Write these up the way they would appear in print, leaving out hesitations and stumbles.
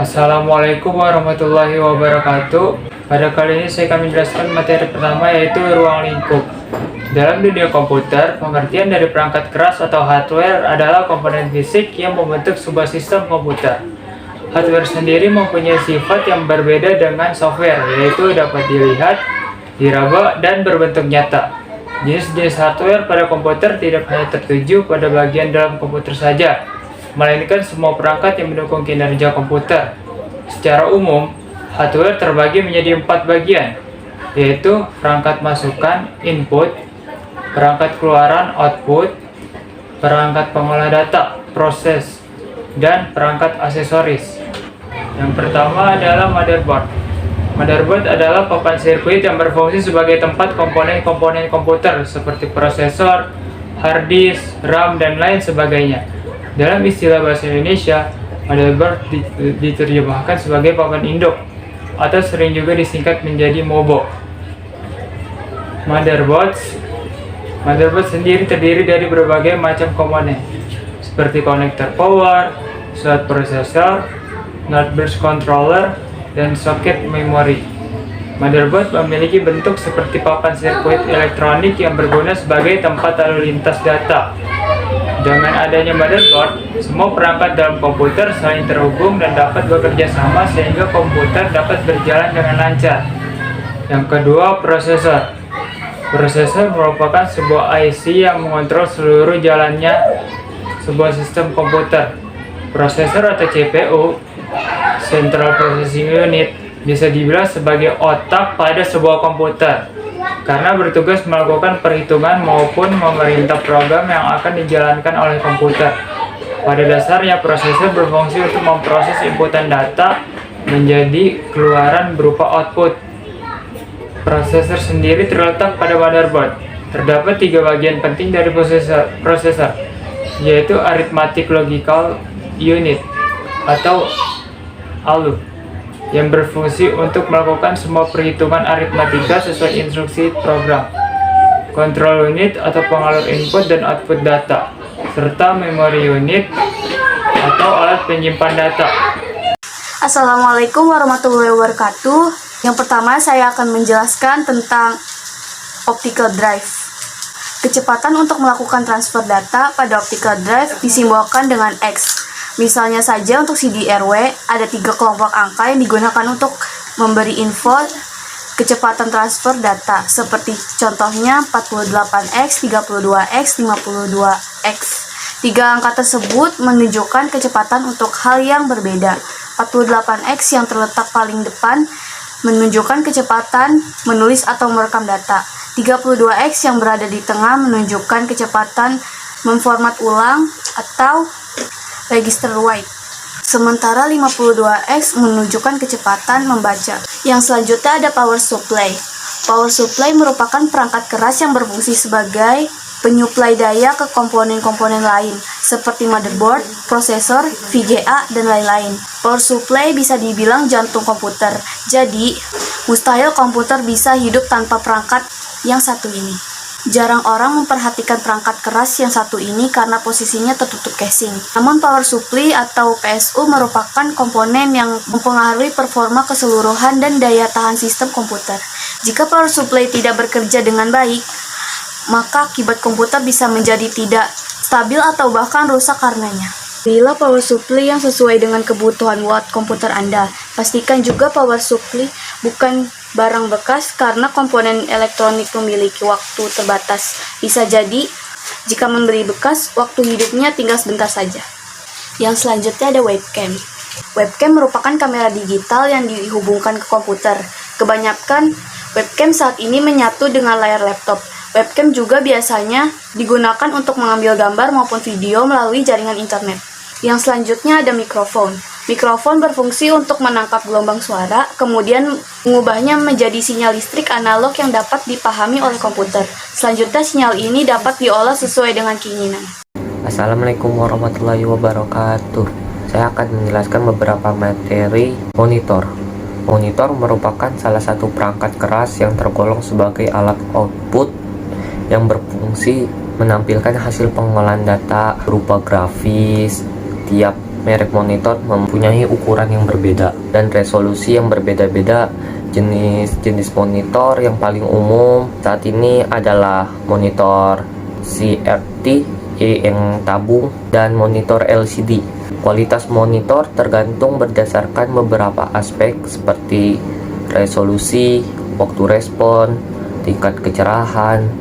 Assalamualaikum warahmatullahi wabarakatuh. Pada kali ini saya akan menjelaskan materi pertama, yaitu ruang lingkup. Dalam dunia komputer, pengertian dari perangkat keras atau hardware adalah komponen fisik yang membentuk sebuah sistem komputer. Hardware sendiri mempunyai sifat yang berbeda dengan software, yaitu dapat dilihat, diraba, dan berbentuk nyata. Jenis-jenis hardware pada komputer tidak hanya tertuju pada bagian dalam komputer saja, melainkan semua perangkat yang mendukung kinerja komputer. Secara umum, hardware terbagi menjadi 4 bagian, yaitu perangkat masukan input, perangkat keluaran output, perangkat pengolah data proses, dan perangkat aksesoris. Yang pertama adalah motherboard. Motherboard adalah papan sirkuit yang berfungsi sebagai tempat komponen-komponen komputer seperti prosesor, hard disk, RAM, dan lain sebagainya. Dalam istilah bahasa Indonesia, motherboard diterjemahkan sebagai papan induk atau sering juga disingkat menjadi MOBO. Motherboard sendiri terdiri dari berbagai macam komponen seperti konektor power, slot prosesor, NOT bus controller, dan soket memori. Motherboard memiliki bentuk seperti papan sirkuit elektronik yang berguna sebagai tempat lalu lintas data. Dengan adanya motherboard, semua perangkat dalam komputer saling terhubung dan dapat bekerja sama sehingga komputer dapat berjalan dengan lancar. Yang kedua, prosesor. Prosesor merupakan sebuah IC yang mengontrol seluruh jalannya sebuah sistem komputer. Prosesor atau CPU, Central Processing Unit, bisa dibilang sebagai otak pada sebuah komputer, karena bertugas melakukan perhitungan maupun memerintah program yang akan dijalankan oleh komputer. Pada dasarnya, prosesor berfungsi untuk memproses inputan data menjadi keluaran berupa output. Prosesor sendiri terletak pada motherboard. Terdapat 3 bagian penting dari prosesor, yaitu Arithmetic Logical Unit atau ALU, yang berfungsi untuk melakukan semua perhitungan aritmatika sesuai instruksi program, control unit atau pengalur input dan output data, serta memory unit atau alat penyimpan data. Assalamualaikum warahmatullahi wabarakatuh. Yang pertama saya akan menjelaskan tentang optical drive. Kecepatan untuk melakukan transfer data pada optical drive disimbolkan dengan X. Misalnya saja untuk CDRW, ada 3 kelompok angka yang digunakan untuk memberi info kecepatan transfer data, seperti contohnya 48X, 32X, 52X. 3 angka tersebut menunjukkan kecepatan untuk hal yang berbeda. 48X yang terletak paling depan menunjukkan kecepatan menulis atau merekam data. 32X yang berada di tengah menunjukkan kecepatan memformat ulang atau register write. Sementara 52X menunjukkan kecepatan membaca. Yang selanjutnya ada power supply. Power supply merupakan perangkat keras yang berfungsi sebagai penyuplai daya ke komponen-komponen lain seperti motherboard, prosesor, VGA, dan lain-lain. Power supply bisa dibilang jantung komputer. Jadi, mustahil komputer bisa hidup tanpa perangkat yang satu ini. Jarang orang memperhatikan perangkat keras yang satu ini karena posisinya tertutup casing. Namun power supply atau PSU merupakan komponen yang mempengaruhi performa keseluruhan dan daya tahan sistem komputer. Jika power supply tidak bekerja dengan baik, maka akibat komputer bisa menjadi tidak stabil atau bahkan rusak karenanya. Pilihlah power supply yang sesuai dengan kebutuhan watt komputer Anda. Pastikan juga power supply bukan barang bekas karena komponen elektronik memiliki waktu terbatas. Bisa jadi, jika membeli bekas, waktu hidupnya tinggal sebentar saja. Yang selanjutnya ada webcam. Webcam merupakan kamera digital yang dihubungkan ke komputer. Kebanyakan webcam saat ini menyatu dengan layar laptop. Webcam juga biasanya digunakan untuk mengambil gambar maupun video melalui jaringan internet. Yang selanjutnya ada mikrofon. Mikrofon berfungsi untuk menangkap gelombang suara, kemudian mengubahnya menjadi sinyal listrik analog yang dapat dipahami oleh komputer. Selanjutnya sinyal ini dapat diolah sesuai dengan keinginan. Assalamualaikum warahmatullahi wabarakatuh. Saya akan menjelaskan beberapa materi monitor. Monitor merupakan salah satu perangkat keras yang tergolong sebagai alat output yang berfungsi menampilkan hasil pengolahan data berupa grafis. Tiap merek monitor mempunyai ukuran yang berbeda dan resolusi yang berbeda-beda. Jenis-jenis monitor yang paling umum saat ini adalah monitor CRT yang tabung dan monitor LCD. Kualitas monitor tergantung berdasarkan beberapa aspek seperti resolusi, waktu respon, tingkat kecerahan,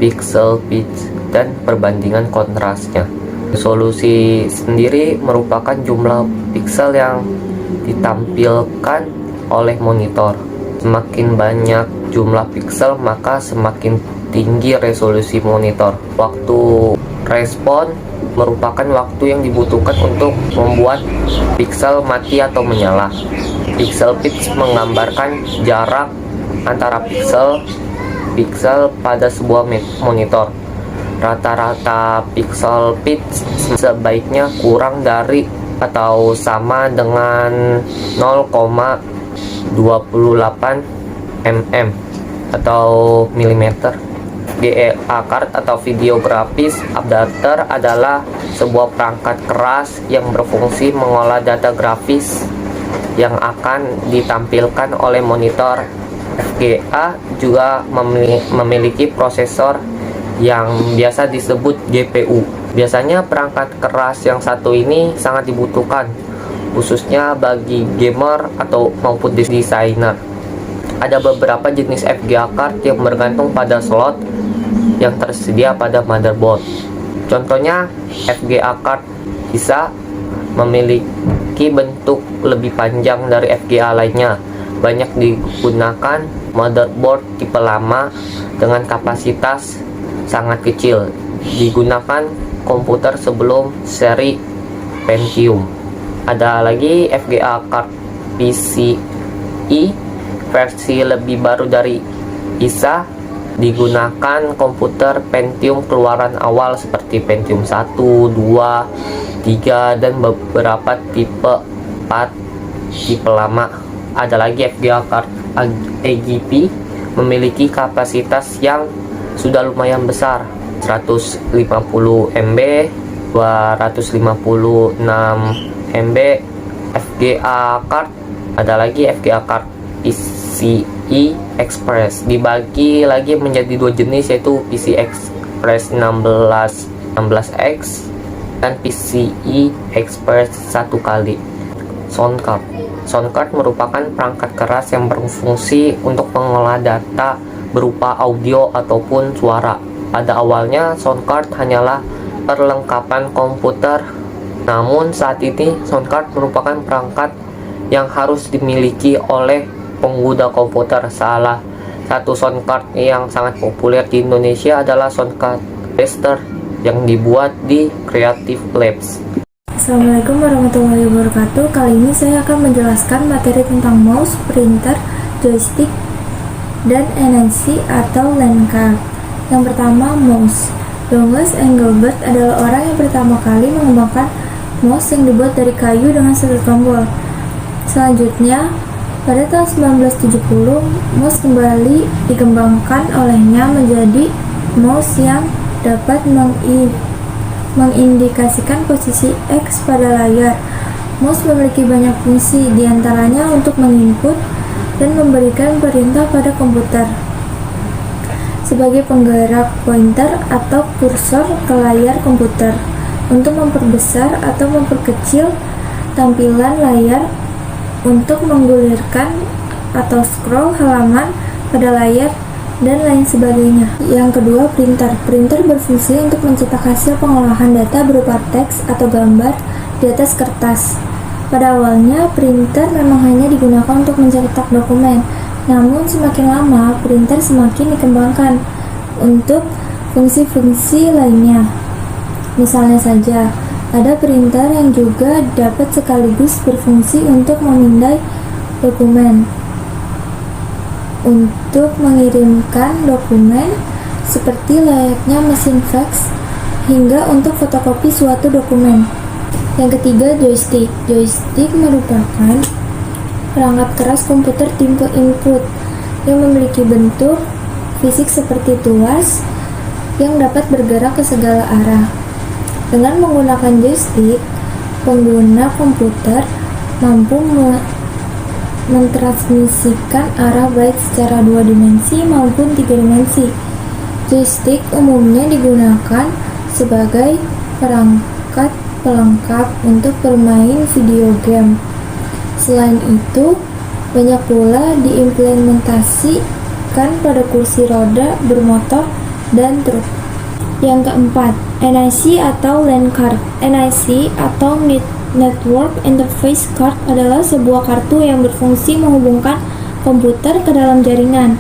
pixel pitch, dan perbandingan kontrasnya. Resolusi sendiri merupakan jumlah pixel yang ditampilkan oleh monitor. Semakin banyak jumlah pixel, maka semakin tinggi resolusi monitor. Waktu respon merupakan waktu yang dibutuhkan untuk membuat pixel mati atau menyala. Pixel pitch menggambarkan jarak antara pixel pada sebuah monitor. Rata-rata pixel pitch sebaiknya kurang dari atau sama dengan 0,28 mm atau milimeter. VGA card atau video graphics adapter adalah sebuah perangkat keras yang berfungsi mengolah data grafis yang akan ditampilkan oleh monitor. VGA juga memiliki prosesor yang biasa disebut GPU. Biasanya perangkat keras yang satu ini sangat dibutuhkan, khususnya bagi gamer atau maupun desainer. Ada beberapa jenis VGA card yang bergantung pada slot yang tersedia pada motherboard. Contohnya, VGA card bisa memiliki bentuk lebih panjang dari VGA lainnya. Banyak digunakan motherboard tipe lama dengan kapasitas sangat kecil. Digunakan komputer sebelum seri Pentium. Ada lagi VGA card PCI versi lebih baru dari ISA, digunakan komputer Pentium keluaran awal seperti Pentium 1, 2, 3, dan beberapa tipe 4 tipe lama. Ada lagi VGA card AGP memiliki kapasitas yang sudah lumayan besar, 150 MB, 256 MB. VGA card, ada lagi VGA card PCI Express, dibagi lagi menjadi dua jenis, yaitu PCI Express 16X dan PCI Express 1 kali. Sound card merupakan perangkat keras yang berfungsi untuk mengolah data berupa audio ataupun suara. Pada awalnya sound card hanyalah perlengkapan komputer, namun saat ini sound card merupakan perangkat yang harus dimiliki oleh pengguna komputer. Salah satu sound card yang sangat populer di Indonesia adalah sound card Blaster yang dibuat di Creative Labs. Assalamualaikum warahmatullahi wabarakatuh. Kali ini saya akan menjelaskan materi tentang mouse, printer, joystick, dan NNC atau LAN card. Yang pertama, mouse. Douglas Engelbart adalah orang yang pertama kali mengembangkan mouse yang dibuat dari kayu dengan satu tombol. Selanjutnya, pada tahun 1970, mouse kembali dikembangkan olehnya menjadi mouse yang dapat mengindikasikan posisi X pada layar. Mouse memiliki banyak fungsi, diantaranya untuk menginput dan memberikan perintah pada komputer, sebagai penggerak pointer atau kursor ke layar komputer, untuk memperbesar atau memperkecil tampilan layar, untuk menggulirkan atau scroll halaman pada layar, dan lain sebagainya. Yang kedua, printer. Printer berfungsi untuk mencetak hasil pengolahan data berupa teks atau gambar di atas kertas. Pada awalnya, printer memang hanya digunakan untuk mencetak dokumen. Namun, semakin lama, printer semakin dikembangkan untuk fungsi-fungsi lainnya. Misalnya saja, ada printer yang juga dapat sekaligus berfungsi untuk memindai dokumen, untuk mengirimkan dokumen seperti layaknya mesin fax, hingga untuk fotokopi suatu dokumen. Yang ketiga, joystick. Joystick merupakan perangkat keras komputer tipe input yang memiliki bentuk fisik seperti tuas yang dapat bergerak ke segala arah. Dengan menggunakan joystick, pengguna komputer mampu mentransmisikan arah baik secara 2 dimensi maupun 3 dimensi. Joystick umumnya digunakan sebagai perangkat pelengkap untuk bermain video game. Selain itu, banyak pula diimplementasikan pada kursi roda bermotor dan truk. Yang keempat, NIC atau LAN card. NIC atau Network Interface Card adalah sebuah kartu yang berfungsi menghubungkan komputer ke dalam jaringan,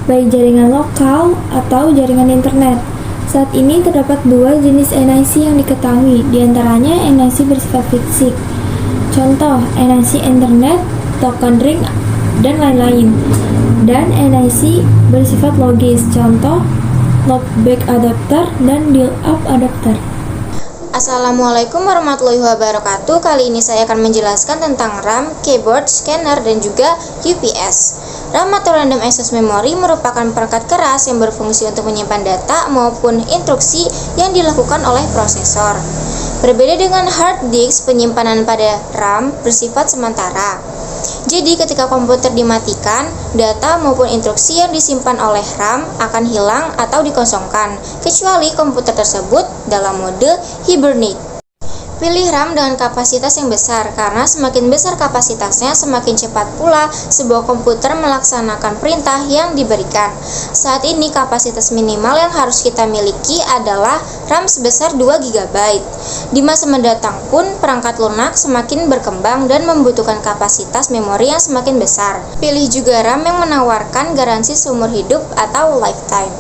baik jaringan lokal atau jaringan internet. Saat ini terdapat 2 jenis NIC yang diketahui, diantaranya NIC bersifat fisik, contoh NIC Internet, token ring, dan lain-lain, dan NIC bersifat logis, contoh loopback adapter dan dial-up adapter. Assalamualaikum warahmatullahi wabarakatuh. Kali ini saya akan menjelaskan tentang RAM, keyboard, scanner, dan juga UPS. RAM atau Random Access Memory merupakan perangkat keras yang berfungsi untuk menyimpan data maupun instruksi yang dilakukan oleh prosesor. Berbeda dengan hard disk, penyimpanan pada RAM bersifat sementara. Jadi ketika komputer dimatikan, data maupun instruksi yang disimpan oleh RAM akan hilang atau dikosongkan, kecuali komputer tersebut dalam mode hibernate. Pilih RAM dengan kapasitas yang besar, karena semakin besar kapasitasnya, semakin cepat pula sebuah komputer melaksanakan perintah yang diberikan. Saat ini kapasitas minimal yang harus kita miliki adalah RAM sebesar 2 GB. Di masa mendatang pun, perangkat lunak semakin berkembang dan membutuhkan kapasitas memori yang semakin besar. Pilih juga RAM yang menawarkan garansi seumur hidup atau lifetime.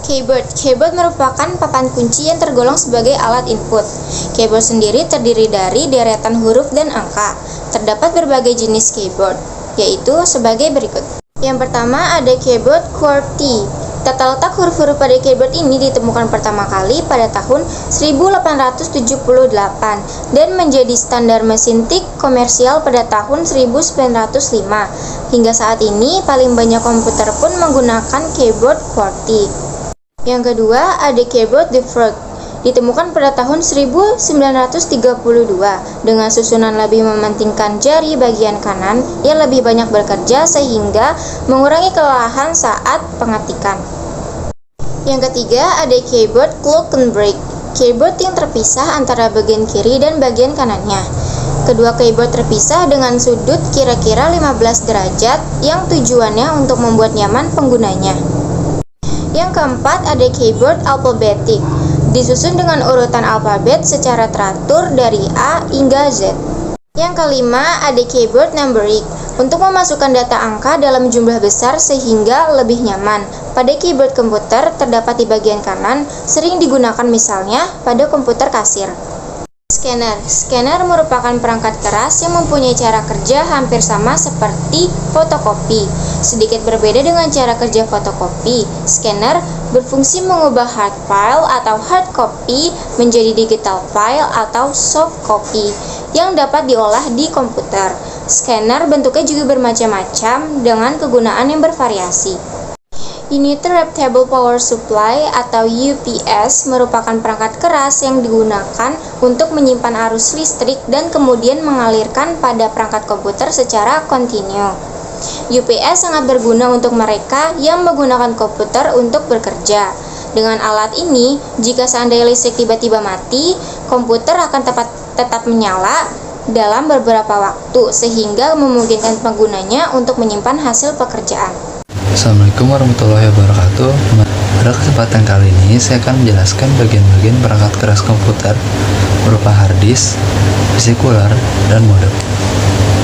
Keyboard merupakan papan kunci yang tergolong sebagai alat input. Keyboard sendiri terdiri dari deretan huruf dan angka. Terdapat berbagai jenis keyboard, yaitu sebagai berikut. Yang pertama ada keyboard QWERTY. Tata letak huruf-huruf pada keyboard ini ditemukan pertama kali pada tahun 1878 dan menjadi standar mesin tik komersial pada tahun 1905. Hingga saat ini, paling banyak komputer pun menggunakan keyboard QWERTY. Yang kedua, ada keyboard default. Ditemukan pada tahun 1932 dengan susunan lebih mementingkan jari bagian kanan yang lebih banyak bekerja sehingga mengurangi kelelahan saat pengetikan. Yang ketiga, ada keyboard clock and break. Keyboard yang terpisah antara bagian kiri dan bagian kanannya. Kedua keyboard terpisah dengan sudut kira-kira 15 derajat yang tujuannya untuk membuat nyaman penggunanya. Yang keempat ada keyboard alphabetic, disusun dengan urutan alfabet secara teratur dari A hingga Z. Yang kelima ada keyboard numeric, untuk memasukkan data angka dalam jumlah besar sehingga lebih nyaman. Pada keyboard komputer terdapat di bagian kanan, sering digunakan misalnya pada komputer kasir. Scanner merupakan perangkat keras yang mempunyai cara kerja hampir sama seperti fotokopi. Sedikit berbeda dengan cara kerja fotokopi, scanner berfungsi mengubah hard file atau hard copy menjadi digital file atau soft copy yang dapat diolah di komputer. Scanner bentuknya juga bermacam-macam dengan kegunaan yang bervariasi. Uninterruptible Power Supply atau UPS merupakan perangkat keras yang digunakan untuk menyimpan arus listrik dan kemudian mengalirkan pada perangkat komputer secara kontinu. UPS sangat berguna untuk mereka yang menggunakan komputer untuk bekerja. Dengan alat ini, jika seandainya listrik tiba-tiba mati, komputer akan tetap menyala dalam beberapa waktu sehingga memungkinkan penggunanya untuk menyimpan hasil pekerjaan. Assalamualaikum warahmatullahi wabarakatuh. Pada kesempatan kali ini saya akan menjelaskan bagian-bagian perangkat keras komputer berupa hard disk, vesikular, dan modem.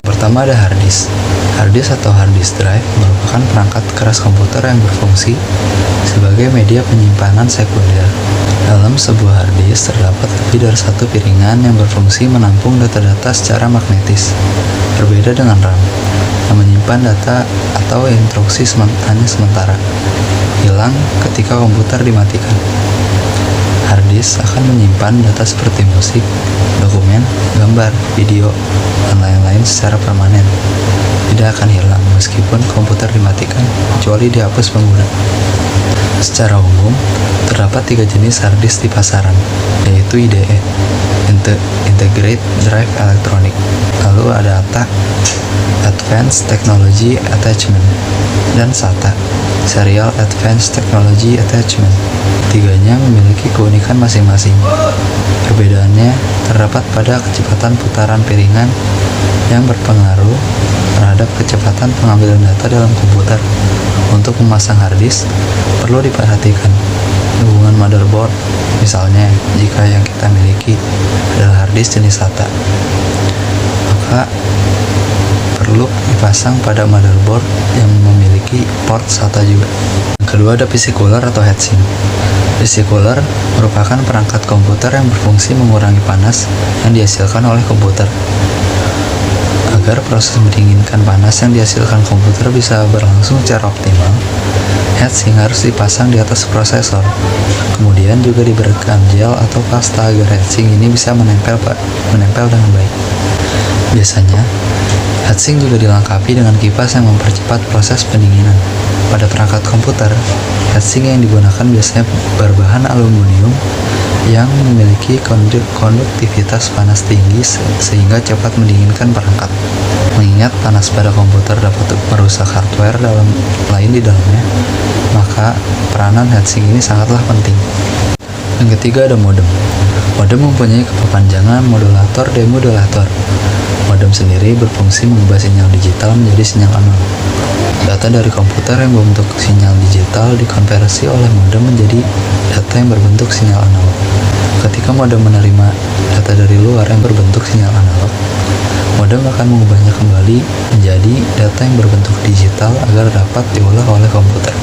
Pertama ada hard disk. Hard disk atau hard disk drive merupakan perangkat keras komputer yang berfungsi sebagai media penyimpanan sekunder. Dalam sebuah hard disk terdapat lebih dari satu piringan yang berfungsi menampung data-data secara magnetis. Berbeda dengan RAM, yang menyimpan data atau instruksi hanya sementara, hilang ketika komputer dimatikan. Hard disk akan menyimpan data seperti musik, dokumen, gambar, video, dan lain-lain secara permanen. Tidak akan hilang meskipun komputer dimatikan, kecuali dihapus pengguna. Secara umum, terdapat 3 jenis hard disk di pasaran, yaitu IDE, Integrate Drive Electronic. Lalu ada ATA, Advanced Technology Attachment, dan SATA, Serial Advanced Technology Attachment. Ketiganya memiliki keunikan masing-masing. Perbedaannya terdapat pada kecepatan putaran piringan yang berpengaruh terhadap kecepatan pengambilan data dalam komputer. Untuk memasang harddisk, perlu diperhatikan hubungan motherboard. Misalnya, jika yang kita miliki adalah harddisk jenis SATA, maka perlu dipasang pada motherboard yang memiliki port SATA juga. Yang kedua ada PC cooler atau heatsink. PC cooler merupakan perangkat komputer yang berfungsi mengurangi panas yang dihasilkan oleh komputer. Agar proses mendinginkan panas yang dihasilkan komputer bisa berlangsung secara optimal, heatsink harus dipasang di atas prosesor. Kemudian juga diberikan gel atau pasta agar heatsink ini bisa menempel dengan baik. Biasanya, heatsink juga dilengkapi dengan kipas yang mempercepat proses pendinginan. Pada perangkat komputer, heatsink yang digunakan biasanya berbahan aluminium yang memiliki konduktivitas panas tinggi sehingga cepat mendinginkan perangkat. Mengingat panas pada komputer dapat merusak hardware lain di dalamnya, maka peranan heatsink ini sangatlah penting. Yang ketiga ada modem. Modem mempunyai kepanjangan modulator-demodulator. Modem sendiri berfungsi mengubah sinyal digital menjadi sinyal analog. Data dari komputer yang berbentuk sinyal digital dikonversi oleh modem menjadi data yang berbentuk sinyal analog. Ketika modem menerima data dari luar yang berbentuk sinyal analog, modem akan mengubahnya kembali menjadi data yang berbentuk digital agar dapat diolah oleh komputer.